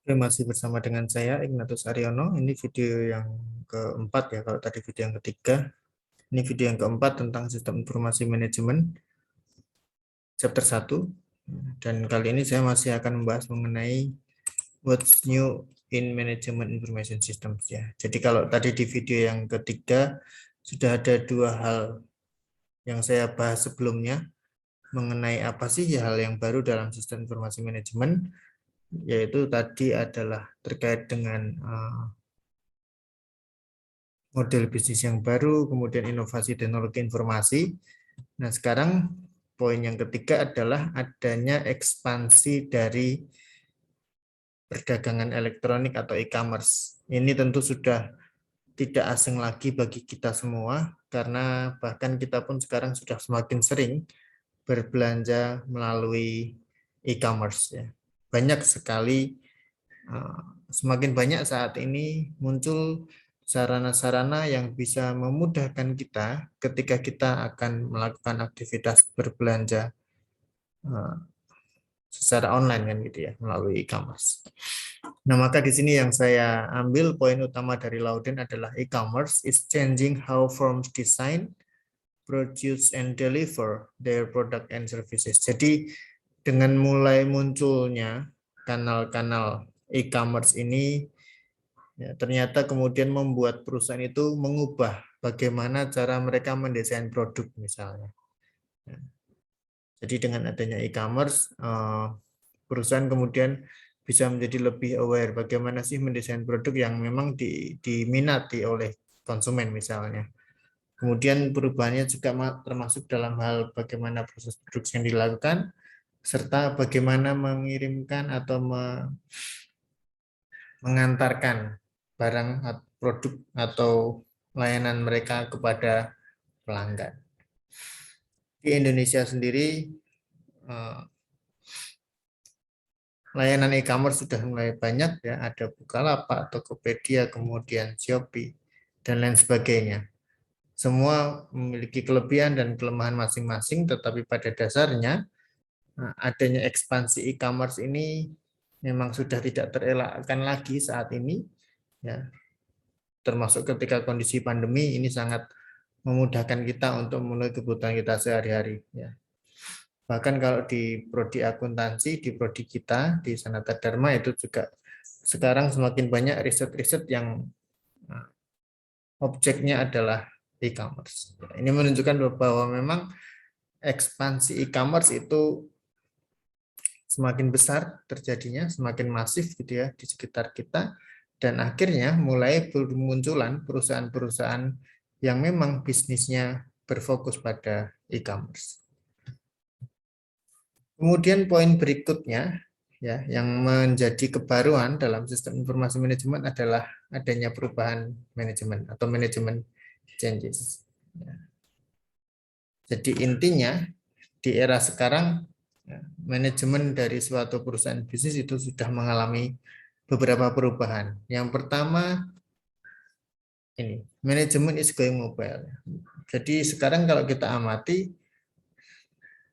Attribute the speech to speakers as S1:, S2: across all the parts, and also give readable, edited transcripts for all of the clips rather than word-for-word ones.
S1: Oke, masih bersama dengan saya Ignatius Aryono. Ini video yang keempat ya, kalau tadi video yang ketiga. Ini video yang keempat tentang sistem informasi manajemen, chapter 1. Dan kali ini saya masih akan membahas mengenai what's new in management information systems ya. Jadi kalau tadi di video yang ketiga sudah ada dua hal yang saya bahas sebelumnya mengenai apa sih hal yang baru dalam sistem informasi manajemen, yaitu tadi adalah terkait dengan model bisnis yang baru, kemudian inovasi teknologi informasi. Nah, sekarang poin yang ketiga adalah adanya ekspansi dari perdagangan elektronik atau e-commerce. Ini tentu sudah tidak asing lagi bagi kita semua, karena bahkan kita pun sekarang sudah semakin sering berbelanja melalui e-commerce. Ya. Banyak sekali, semakin banyak saat ini muncul sarana-sarana yang bisa memudahkan kita ketika kita akan melakukan aktivitas berbelanja secara online kan gitu ya, melalui e-commerce. Nah, maka di sini yang saya ambil poin utama dari Louden adalah e-commerce is changing how firms design, produce and deliver their product and services. Jadi dengan mulai munculnya kanal-kanal e-commerce ini, ya, ternyata kemudian membuat perusahaan itu mengubah bagaimana cara mereka mendesain produk misalnya. Ya. Jadi dengan adanya e-commerce, perusahaan kemudian bisa menjadi lebih aware bagaimana sih mendesain produk yang memang diminati oleh konsumen misalnya. Kemudian perubahannya juga termasuk dalam hal bagaimana proses produksi yang dilakukan, serta bagaimana mengirimkan atau mengantarkan barang produk atau layanan mereka kepada pelanggan. Di Indonesia sendiri, layanan e-commerce sudah mulai banyak ya, ada Bukalapak, Tokopedia, kemudian Shopee, dan lain sebagainya. Semua memiliki kelebihan dan kelemahan masing-masing, tetapi pada dasarnya adanya ekspansi e-commerce ini memang sudah tidak terelakkan lagi saat ini, ya. Termasuk ketika kondisi pandemi ini sangat memudahkan kita untuk memenuhi kebutuhan kita sehari-hari. Ya. Bahkan kalau di prodi akuntansi, di prodi kita, di Sanata Dharma itu juga sekarang semakin banyak riset-riset yang objeknya adalah e-commerce. Ini menunjukkan bahwa memang ekspansi e-commerce itu semakin besar terjadinya, semakin masif gitu ya di sekitar kita, dan akhirnya mulai bermunculan perusahaan-perusahaan yang memang bisnisnya berfokus pada e-commerce. Kemudian poin berikutnya ya yang menjadi kebaruan dalam sistem informasi manajemen adalah adanya perubahan manajemen atau manajemen changes. Ya. Jadi intinya di era sekarang manajemen dari suatu perusahaan bisnis itu sudah mengalami beberapa perubahan. Yang pertama ini, manajemen is going mobile. Jadi sekarang kalau kita amati,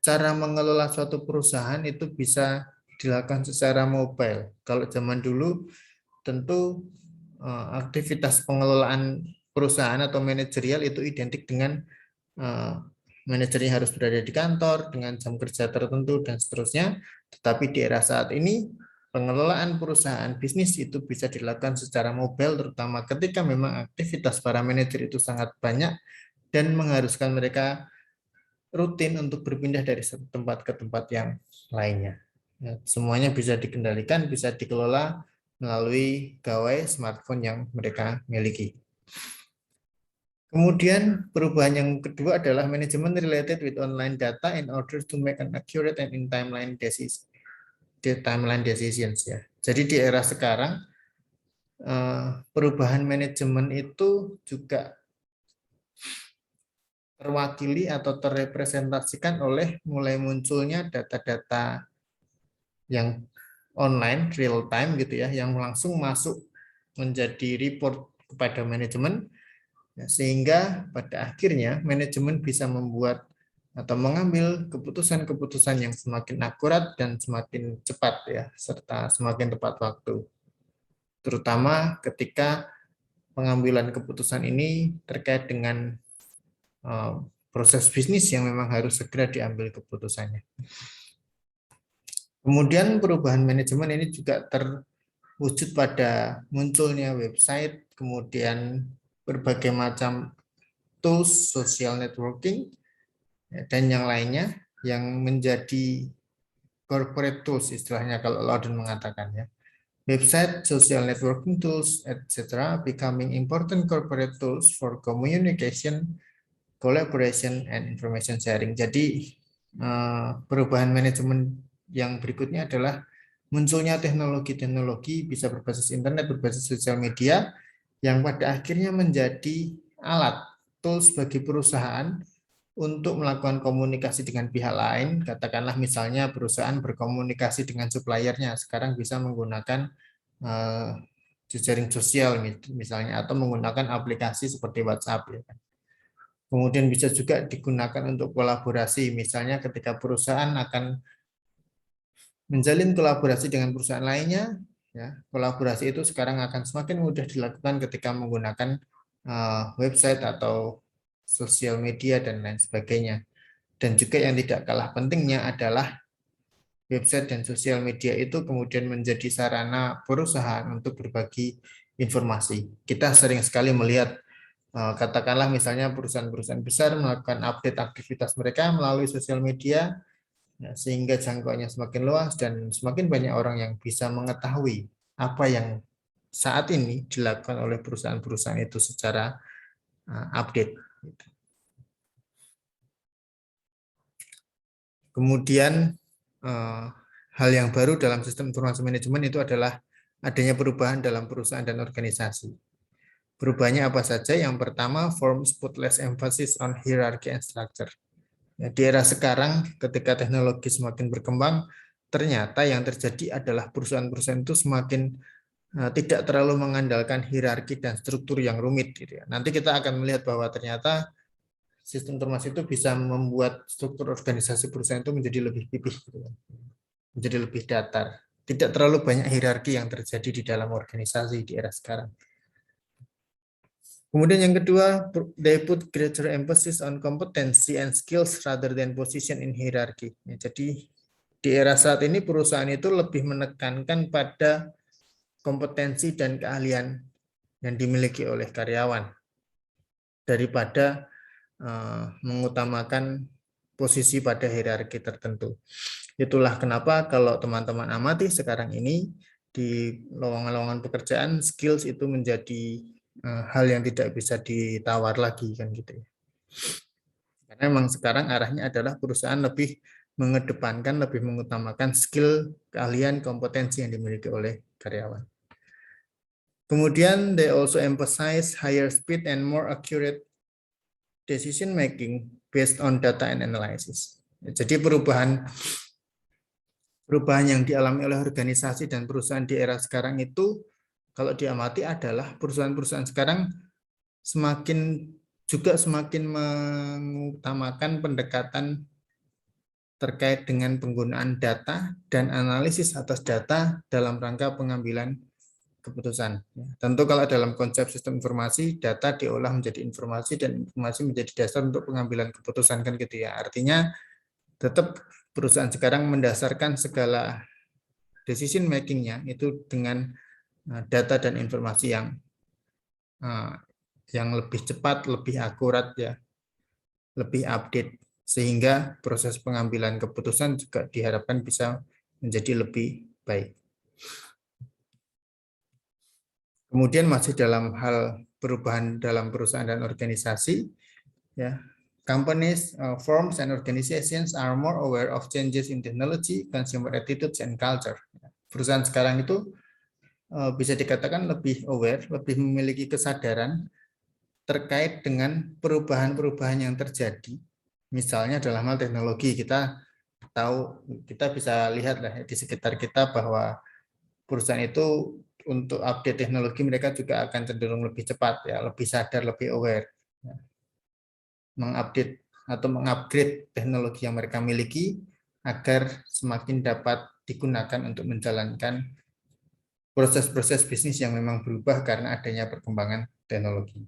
S1: cara mengelola suatu perusahaan itu bisa dilakukan secara mobile. Kalau zaman dulu tentu aktivitas pengelolaan perusahaan atau manajerial itu identik dengan manajernya harus berada di kantor dengan jam kerja tertentu dan seterusnya. Tetapi di era saat ini pengelolaan perusahaan bisnis itu bisa dilakukan secara mobile, terutama ketika memang aktivitas para manajer itu sangat banyak dan mengharuskan mereka rutin untuk berpindah dari satu tempat ke tempat yang lainnya. Ya, semuanya bisa dikendalikan, bisa dikelola melalui gawai smartphone yang mereka miliki. Kemudian perubahan yang kedua adalah manajemen related with online data in order to make an accurate and in timeline decisions ya. Jadi di era sekarang perubahan manajemen itu juga terwakili atau terrepresentasikan oleh mulai munculnya data-data yang online real time gitu ya, yang langsung masuk menjadi report kepada manajemen, ya, sehingga pada akhirnya manajemen bisa membuat atau mengambil keputusan-keputusan yang semakin akurat dan semakin cepat ya, serta semakin tepat waktu. terutama ketika pengambilan keputusan ini terkait dengan proses bisnis yang memang harus segera diambil keputusannya. Kemudian perubahan manajemen ini juga terwujud pada munculnya website, kemudian berbagai macam tools social networking, dan yang lainnya yang menjadi corporate tools istilahnya kalau Loudon mengatakan ya. Website, social networking tools, etc. becoming important corporate tools for communication, collaboration, and information sharing. Jadi perubahan manajemen yang berikutnya adalah munculnya teknologi-teknologi bisa berbasis internet, berbasis sosial media, yang pada akhirnya menjadi alat, tools bagi perusahaan untuk melakukan komunikasi dengan pihak lain. Katakanlah misalnya perusahaan berkomunikasi dengan suppliernya, sekarang bisa menggunakan jejaring sosial misalnya, atau menggunakan aplikasi seperti WhatsApp. Ya kan. Kemudian bisa juga digunakan untuk kolaborasi, misalnya ketika perusahaan akan menjalin kolaborasi dengan perusahaan lainnya, ya, kolaborasi itu sekarang akan semakin mudah dilakukan ketika menggunakan website atau sosial media dan lain sebagainya. Dan juga yang tidak kalah pentingnya adalah website dan sosial media itu kemudian menjadi sarana perusahaan untuk berbagi informasi. Kita sering sekali melihat, katakanlah misalnya perusahaan-perusahaan besar melakukan update aktivitas mereka melalui sosial media, sehingga jangkauannya semakin luas dan semakin banyak orang yang bisa mengetahui apa yang saat ini dilakukan oleh perusahaan-perusahaan itu secara update. Kemudian hal yang baru dalam sistem informasi manajemen itu adalah adanya perubahan dalam perusahaan dan organisasi. Perubahannya apa saja? Yang pertama, forms put less emphasis on hierarchy and structure. Ya, di era sekarang, ketika teknologi semakin berkembang, ternyata yang terjadi adalah perusahaan-perusahaan itu semakin tidak terlalu mengandalkan hierarki dan struktur yang rumit. Gitu ya. Nanti kita akan melihat bahwa ternyata sistem informasi itu bisa membuat struktur organisasi perusahaan itu menjadi lebih pipih, gitu ya. Menjadi lebih datar. Tidak terlalu banyak hierarki yang terjadi di dalam organisasi di era sekarang. Kemudian yang kedua, they put greater emphasis on competency and skills rather than position in hierarchy. Ya, jadi di era saat ini perusahaan itu lebih menekankan pada kompetensi dan keahlian yang dimiliki oleh karyawan daripada mengutamakan posisi pada hierarki tertentu. Itulah kenapa kalau teman-teman amati sekarang ini di lowongan-lowongan pekerjaan, skills itu menjadi hal yang tidak bisa ditawar lagi kan gitu ya. Karena memang sekarang arahnya adalah perusahaan lebih mengedepankan, lebih mengutamakan skill, keahlian, kompetensi yang dimiliki oleh karyawan. Kemudian they also emphasize higher speed and more accurate decision making based on data and analysis. Jadi perubahan yang dialami oleh organisasi dan perusahaan di era sekarang itu kalau diamati adalah perusahaan-perusahaan sekarang semakin mengutamakan pendekatan terkait dengan penggunaan data dan analisis atas data dalam rangka pengambilan keputusan. Tentu kalau dalam konsep sistem informasi, data diolah menjadi informasi dan informasi menjadi dasar untuk pengambilan keputusan kan gitu ya. Artinya tetap perusahaan sekarang mendasarkan segala decision making-nya itu dengan data dan informasi yang lebih cepat, lebih akurat ya, lebih update, sehingga proses pengambilan keputusan juga diharapkan bisa menjadi lebih baik. Kemudian masih dalam hal perubahan dalam perusahaan dan organisasi, ya, companies, firms, and organizations are more aware of changes in technology, consumer attitudes, and culture. Perusahaan sekarang itu bisa dikatakan lebih aware, lebih memiliki kesadaran terkait dengan perubahan-perubahan yang terjadi. Misalnya dalam hal teknologi, kita bisa lihat lah di sekitar kita bahwa perusahaan itu untuk update teknologi mereka juga akan cenderung lebih cepat ya, lebih sadar, lebih aware. Mengupdate atau mengupgrade teknologi yang mereka miliki agar semakin dapat digunakan untuk menjalankan proses-proses bisnis yang memang berubah karena adanya perkembangan teknologi.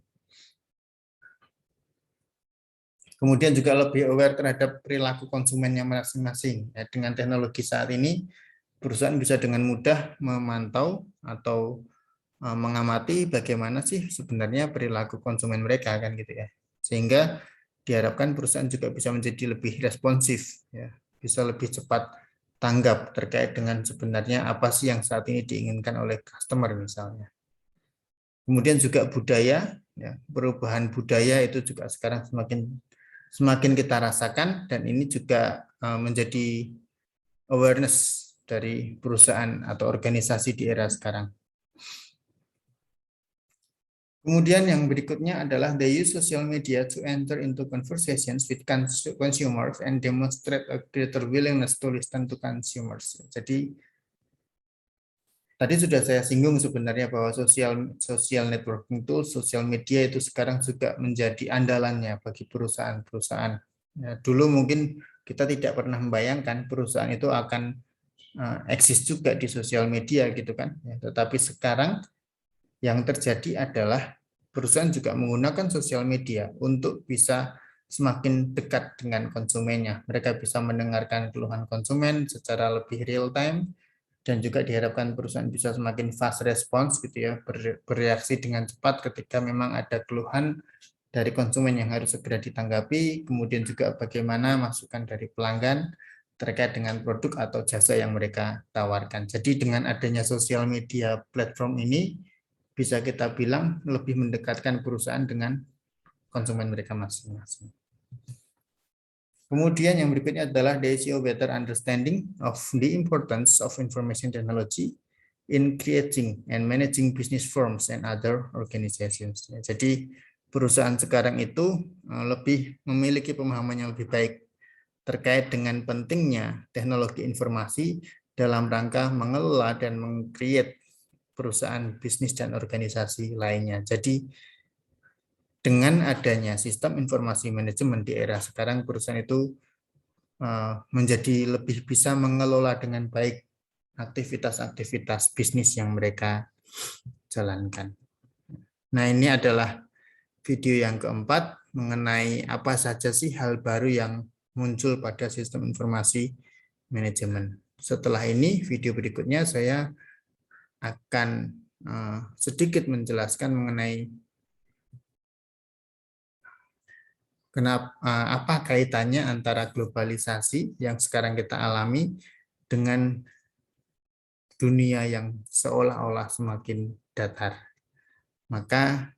S1: Kemudian juga lebih aware terhadap perilaku konsumennya masing-masing. Ya, dengan teknologi saat ini, perusahaan bisa dengan mudah memantau atau mengamati bagaimana sih sebenarnya perilaku konsumen mereka kan gitu ya. Sehingga diharapkan perusahaan juga bisa menjadi lebih responsif ya, bisa lebih cepat tanggap terkait dengan sebenarnya apa sih yang saat ini diinginkan oleh customer misalnya. Kemudian juga budaya ya, perubahan budaya itu juga sekarang semakin kita rasakan dan ini juga menjadi awareness dari perusahaan atau organisasi di era sekarang. Kemudian yang berikutnya adalah they use social media to enter into conversations with consumers and demonstrate a greater willingness to listen to consumers. Jadi tadi sudah saya singgung sebenarnya bahwa social networking tools, social media itu sekarang juga menjadi andalannya bagi perusahaan-perusahaan. Ya, dulu mungkin kita tidak pernah membayangkan perusahaan itu akan eksis juga di sosial media gitu kan. Ya, tetapi sekarang yang terjadi adalah perusahaan juga menggunakan sosial media untuk bisa semakin dekat dengan konsumennya. Mereka bisa mendengarkan keluhan konsumen secara lebih real time dan juga diharapkan perusahaan bisa semakin fast response gitu ya, bereaksi dengan cepat ketika memang ada keluhan dari konsumen yang harus segera ditanggapi, kemudian juga bagaimana masukan dari pelanggan terkait dengan produk atau jasa yang mereka tawarkan. Jadi dengan adanya sosial media platform ini bisa kita bilang lebih mendekatkan perusahaan dengan konsumen mereka masing-masing. Kemudian yang berikutnya adalah they show better understanding of the importance of information technology in creating and managing business firms and other organizations. Jadi perusahaan sekarang itu lebih memiliki pemahaman yang lebih baik terkait dengan pentingnya teknologi informasi dalam rangka mengelola dan meng-create perusahaan bisnis dan organisasi lainnya. Jadi dengan adanya sistem informasi manajemen di era sekarang, perusahaan itu menjadi lebih bisa mengelola dengan baik aktivitas-aktivitas bisnis yang mereka jalankan. Nah, ini adalah video yang keempat mengenai apa saja sih hal baru yang muncul pada sistem informasi manajemen. Setelah ini, video berikutnya saya akan sedikit menjelaskan mengenai apa kaitannya antara globalisasi yang sekarang kita alami dengan dunia yang seolah-olah semakin datar. Maka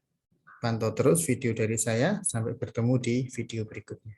S1: pantau terus video dari saya, sampai bertemu di video berikutnya.